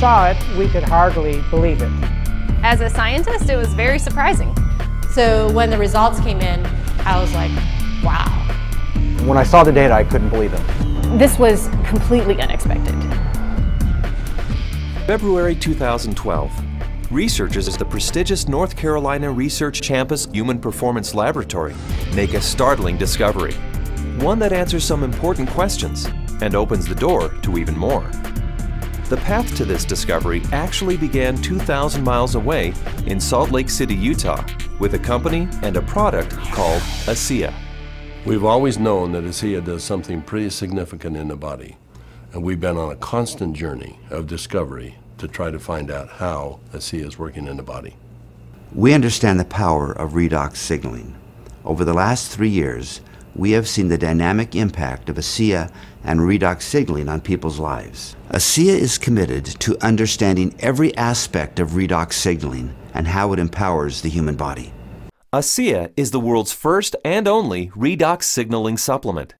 saw it, we could hardly believe it. As a scientist, it was very surprising. So when the results came in, I was like, wow. When I saw the data, I couldn't believe it. This was completely unexpected. February 2012. Researchers at the prestigious North Carolina Research Campus Human Performance Laboratory make a startling discovery. One that answers some important questions and opens the door to even more. The path to this discovery actually began 2,000 miles away in Salt Lake City, Utah, with a company and a product called ASEA. We've always known that ASEA does something pretty significant in the body, and we've been on a constant journey of discovery to try to find out how ASEA is working in the body. We understand the power of redox signaling. Over the last 3 years, we have seen the dynamic impact of ASEA and redox signaling on people's lives. ASEA is committed to understanding every aspect of redox signaling and how it empowers the human body. ASEA is the world's first and only redox signaling supplement.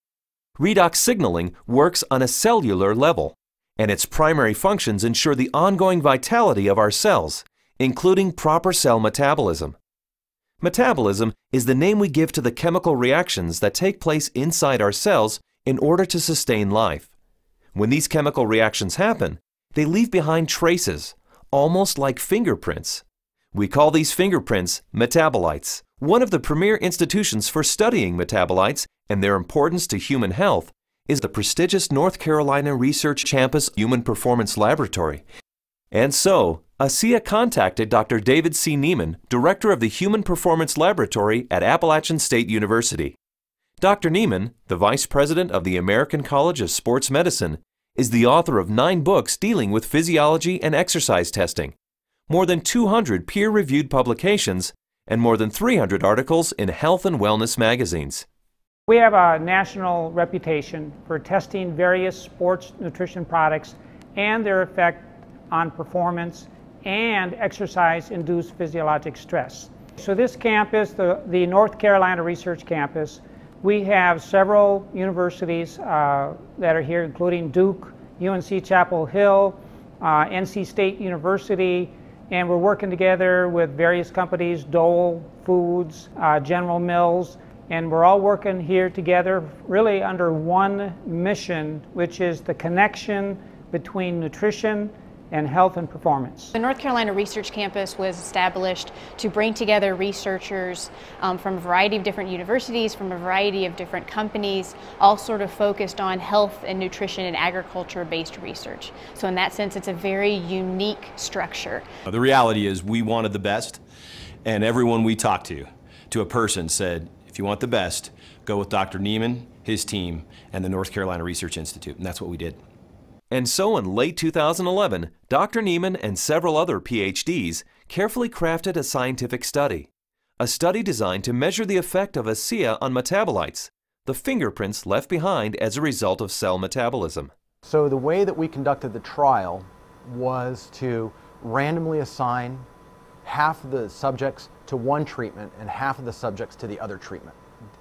Redox signaling works on a cellular level, and its primary functions ensure the ongoing vitality of our cells, including proper cell metabolism. Metabolism is the name we give to the chemical reactions that take place inside our cells in order to sustain life. When these chemical reactions happen, they leave behind traces, almost like fingerprints. We call these fingerprints metabolites. One of the premier institutions for studying metabolites and their importance to human health is the prestigious North Carolina Research Campus Human Performance Laboratory. And so, ASEA contacted Dr. David C. Neiman, director of the Human Performance Laboratory at Appalachian State University. Dr. Neiman, the vice president of the American College of Sports Medicine, is the author of 9 books dealing with physiology and exercise testing, more than 200 peer-reviewed publications, and more than 300 articles in health and wellness magazines. We have a national reputation for testing various sports nutrition products and their effect on performance and exercise-induced physiologic stress. So this campus, the North Carolina Research Campus, we have several universities that are here, including Duke, UNC Chapel Hill, NC State University, and we're working together with various companies, Dole Foods, General Mills, and we're all working here together really under one mission, which is the connection between nutrition and health and performance. The North Carolina Research Campus was established to bring together researchers from a variety of different universities, from a variety of different companies, all sort of focused on health and nutrition and agriculture-based research. So in that sense, it's a very unique structure. The reality is we wanted the best, and everyone we talked to a person said, if you want the best, go with Dr. Neiman, his team, and the North Carolina Research Institute, and that's what we did. And so in late 2011, Dr. Neiman and several other PhDs carefully crafted a scientific study. A study designed to measure the effect of ASEA on metabolites, the fingerprints left behind as a result of cell metabolism. So the way that we conducted the trial was to randomly assign half of the subjects to one treatment and half of the subjects to the other treatment.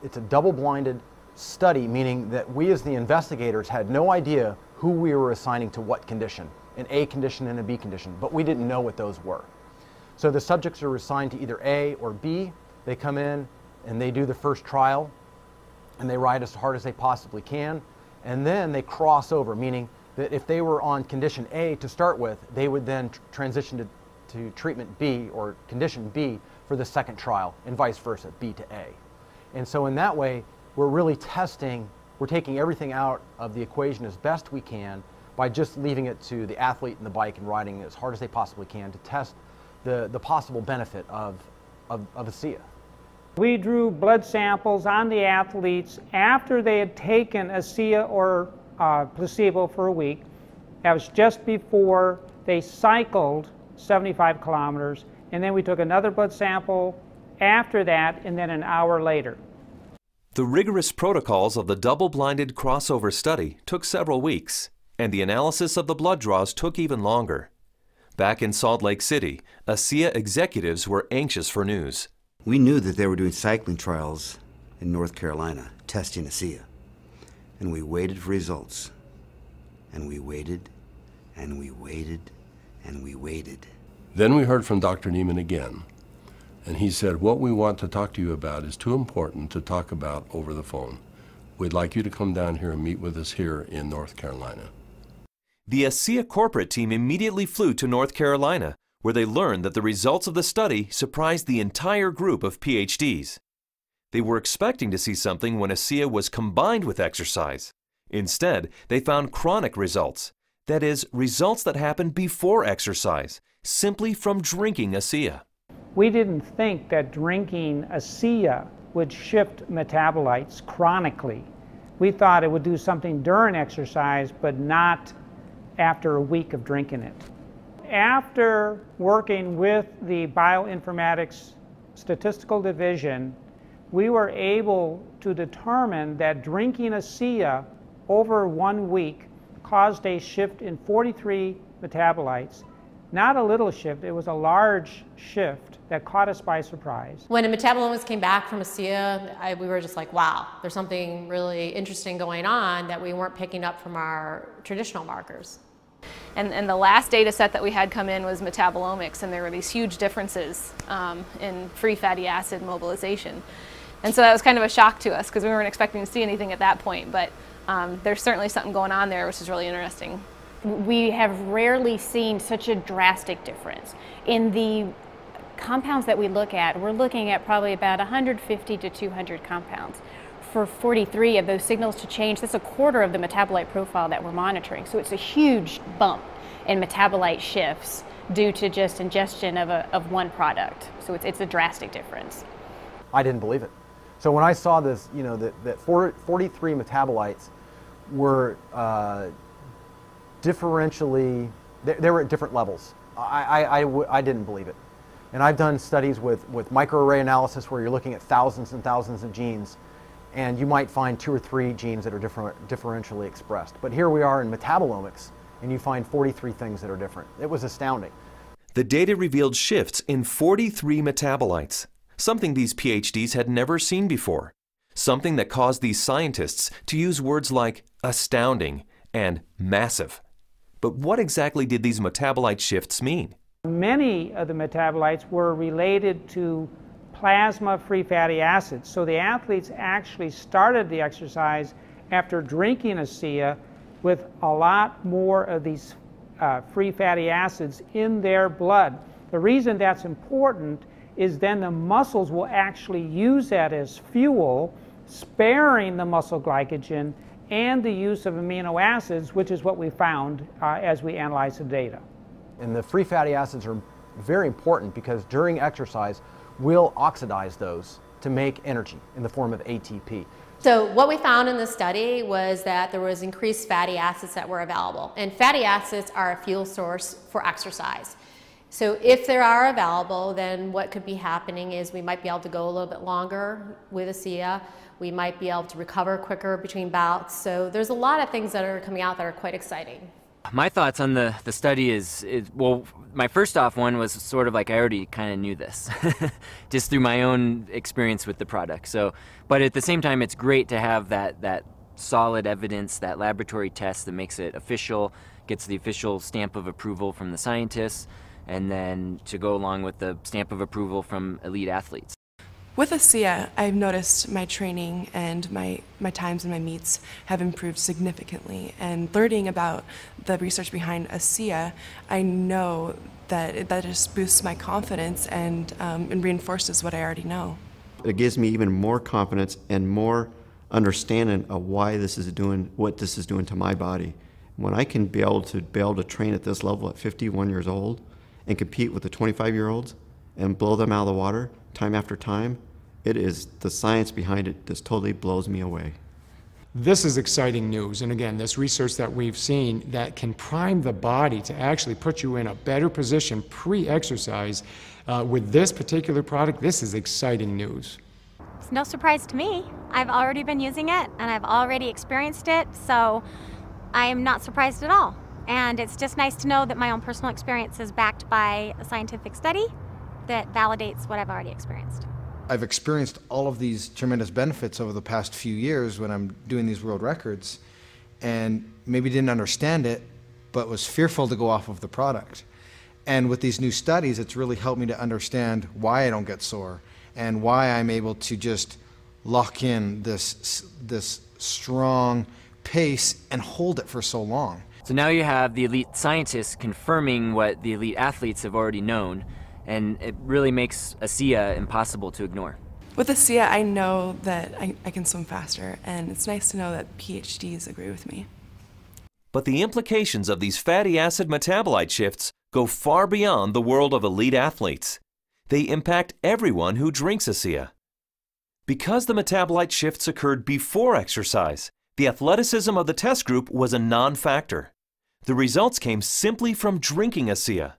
It's a double-blinded study, meaning that we as the investigators had no idea who we were assigning to what condition, an A condition and a B condition, but we didn't know what those were. So the subjects are assigned to either A or B. They come in and they do the first trial and they ride as hard as they possibly can, and then they cross over, meaning that if they were on condition A to start with, they would then transition to treatment B or condition B for the second trial, and vice versa, B to A. And so in that way, we're really testing, we're taking everything out of the equation as best we can by just leaving it to the athlete and the bike and riding as hard as they possibly can to test the possible benefit of ASEA. We drew blood samples on the athletes after they had taken ASEA or placebo for a week. That was just before they cycled 75 kilometers, and then we took another blood sample after that, and then an hour later. The rigorous protocols of the double-blinded crossover study took several weeks, and the analysis of the blood draws took even longer. Back in Salt Lake City, ASEA executives were anxious for news. We knew that they were doing cycling trials in North Carolina, testing ASEA. And we waited for results. And we waited, and we waited, and we waited. Then we heard from Dr. Neiman again, and he said, what we want to talk to you about is too important to talk about over the phone. We'd like you to come down here and meet with us here in North Carolina. The ASEA corporate team immediately flew to North Carolina, where they learned that the results of the study surprised the entire group of PhDs. They were expecting to see something when ASEA was combined with exercise. Instead, they found chronic results. That is, results that happen before exercise, simply from drinking ASEA. We didn't think that drinking ASEA would shift metabolites chronically. We thought it would do something during exercise, but not after a week of drinking it. After working with the bioinformatics statistical division, we were able to determine that drinking ASEA over 1 week caused a shift in 43 metabolites. Not a little shift, it was a large shift that caught us by surprise. When the metabolomics came back from ASEA, we were just like, wow, there's something really interesting going on that we weren't picking up from our traditional markers. And the last data set that we had come in was metabolomics, and there were these huge differences in free fatty acid mobilization. And so that was kind of a shock to us because we weren't expecting to see anything at that point, but there's certainly something going on there, which is really interesting. We have rarely seen such a drastic difference. In the compounds that we look at, we're looking at probably about 150 to 200 compounds. For 43 of those signals to change, that's a quarter of the metabolite profile that we're monitoring. So it's a huge bump in metabolite shifts due to just ingestion of one product. So it's a drastic difference. I didn't believe it. So when I saw this, you know, that 43 metabolites were differentially, they were at different levels. I didn't believe it. And I've done studies with microarray analysis where you're looking at thousands and thousands of genes, and you might find 2 or 3 genes that are differentially expressed. But here we are in metabolomics, and you find 43 things that are different. It was astounding. The data revealed shifts in 43 metabolites, something these PhDs had never seen before, something that caused these scientists to use words like astounding and massive. But what exactly did these metabolite shifts mean? Many of the metabolites were related to plasma free fatty acids. So the athletes actually started the exercise after drinking ASEA with a lot more of these free fatty acids in their blood. The reason that's important is then the muscles will actually use that as fuel, sparing the muscle glycogen and the use of amino acids, which is what we found as we analyzed the data. And the free fatty acids are very important because during exercise, we'll oxidize those to make energy in the form of ATP. So what we found in the study was that there was increased fatty acids that were available. And fatty acids are a fuel source for exercise. So if they are available, then what could be happening is we might be able to go a little bit longer with ASEA. We might be able to recover quicker between bouts. So there's a lot of things that are coming out that are quite exciting. My thoughts on the study is, well, my first off one was sort of like I already kind of knew this, just through my own experience with the product. So, but at the same time, it's great to have that solid evidence, that laboratory test that makes it official, gets the official stamp of approval from the scientists, and then to go along with the stamp of approval from elite athletes. With ASEA, I've noticed my training and my times and my meets have improved significantly. And learning about the research behind ASEA, I know that that just boosts my confidence and reinforces what I already know. It gives me even more confidence and more understanding of why this is doing, what this is doing to my body. When I can be able to train at this level at 51 years old and compete with the 25-year-olds and blow them out of the water time after time, it is the science behind it just totally blows me away. This is exciting news, and again, this research that we've seen that can prime the body to actually put you in a better position pre-exercise with this particular product, this is exciting news. It's no surprise to me. I've already been using it, and I've already experienced it, so I am not surprised at all. And it's just nice to know that my own personal experience is backed by a scientific study that validates what I've already experienced. I've experienced all of these tremendous benefits over the past few years when I'm doing these world records, and maybe didn't understand it, but was fearful to go off of the product. And with these new studies, it's really helped me to understand why I don't get sore and why I'm able to just lock in this strong pace and hold it for so long. So now you have the elite scientists confirming what the elite athletes have already known, and it really makes ASEA impossible to ignore. With ASEA, I know that I can swim faster, and it's nice to know that PhDs agree with me. But the implications of these fatty acid metabolite shifts go far beyond the world of elite athletes. They impact everyone who drinks ASEA. Because the metabolite shifts occurred before exercise, the athleticism of the test group was a non-factor. The results came simply from drinking ASEA.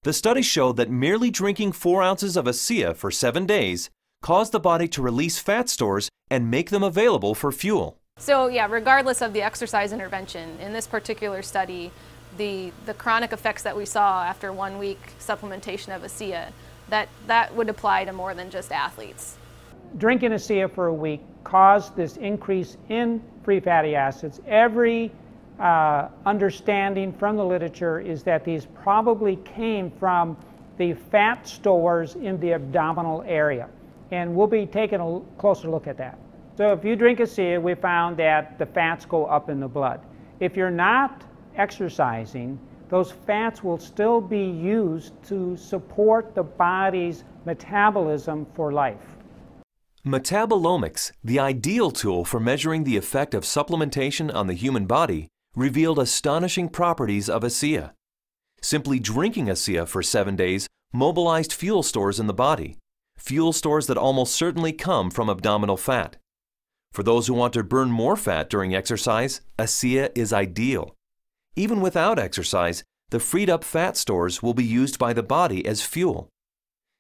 The study showed that merely drinking 4 ounces of ASEA for 7 days caused the body to release fat stores and make them available for fuel. So yeah, regardless of the exercise intervention, in this particular study, the chronic effects that we saw after 1 week supplementation of ASEA, that would apply to more than just athletes. Drinking ASEA for a week caused this increase in free fatty acids. Every understanding from the literature is that these probably came from the fat stores in the abdominal area. And we'll be taking a closer look at that. So if you drink ASEA, we found that the fats go up in the blood. If you're not exercising, those fats will still be used to support the body's metabolism for life. Metabolomics, the ideal tool for measuring the effect of supplementation on the human body, revealed astonishing properties of ASEA. Simply drinking ASEA for 7 days mobilized fuel stores in the body, fuel stores that almost certainly come from abdominal fat. For those who want to burn more fat during exercise, ASEA is ideal. Even without exercise, the freed up fat stores will be used by the body as fuel.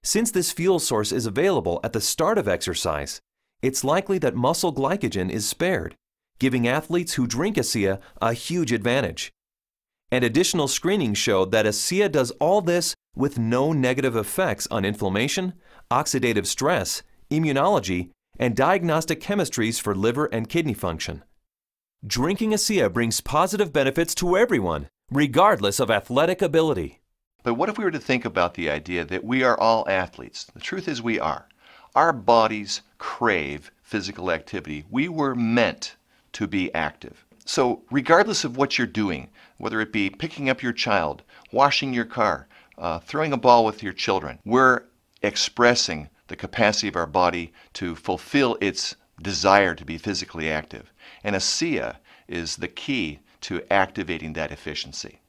Since this fuel source is available at the start of exercise, it's likely that muscle glycogen is spared, giving athletes who drink ASEA a huge advantage. And additional screenings showed that ASEA does all this with no negative effects on inflammation, oxidative stress, immunology, and diagnostic chemistries for liver and kidney function. Drinking ASEA brings positive benefits to everyone, regardless of athletic ability. But what if we were to think about the idea that we are all athletes? The truth is we are. Our bodies crave physical activity. We were meant to be active. So regardless of what you're doing, whether it be picking up your child, washing your car, throwing a ball with your children, we're expressing the capacity of our body to fulfill its desire to be physically active. And ASEA is the key to activating that efficiency.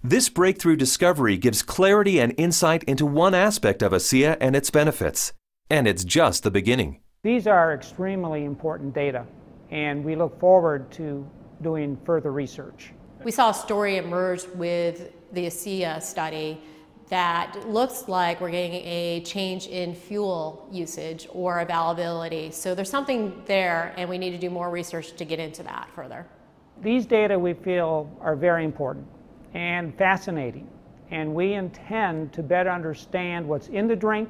This breakthrough discovery gives clarity and insight into one aspect of ASEA and its benefits. And it's just the beginning. These are extremely important data, and we look forward to doing further research. We saw a story emerge with the ASEA study that looks like we're getting a change in fuel usage or availability. So there's something there, and we need to do more research to get into that further. These data we feel are very important and fascinating, and we intend to better understand what's in the drink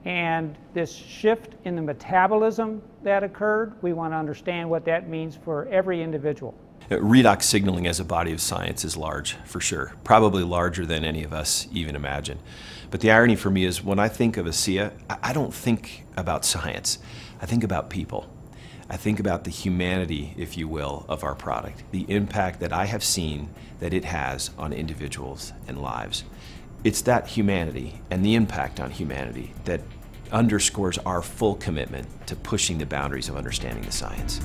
and this shift in the metabolism that occurred. We want to understand what that means for every individual. Redox signaling as a body of science is large, for sure. Probably larger than any of us even imagine. But the irony for me is when I think of ASEA, I don't think about science. I think about people. I think about the humanity, if you will, of our product, the impact that I have seen that it has on individuals and lives. It's that humanity and the impact on humanity that underscores our full commitment to pushing the boundaries of understanding the science.